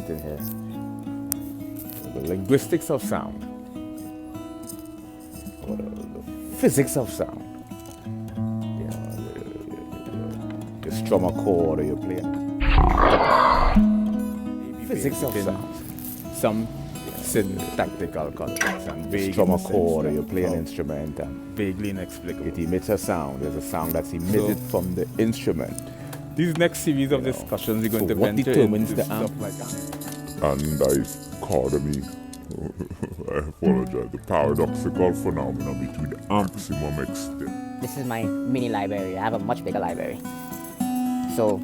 in here. The linguistics of sound. Or the physics of sound. You strum a chord or you play. Physics of sound. Some syntactical concepts and vague. Strum a chord or you play an instrument and vaguely inexplicable. it emits a sound. There's a sound that's emitted from the instrument. These next series of discussions we're going to what venture determines into the stuff amp? like Andichotomy. I apologize. The paradoxical phenomenon between the maximum extent. This is my mini library. I have a much bigger library. So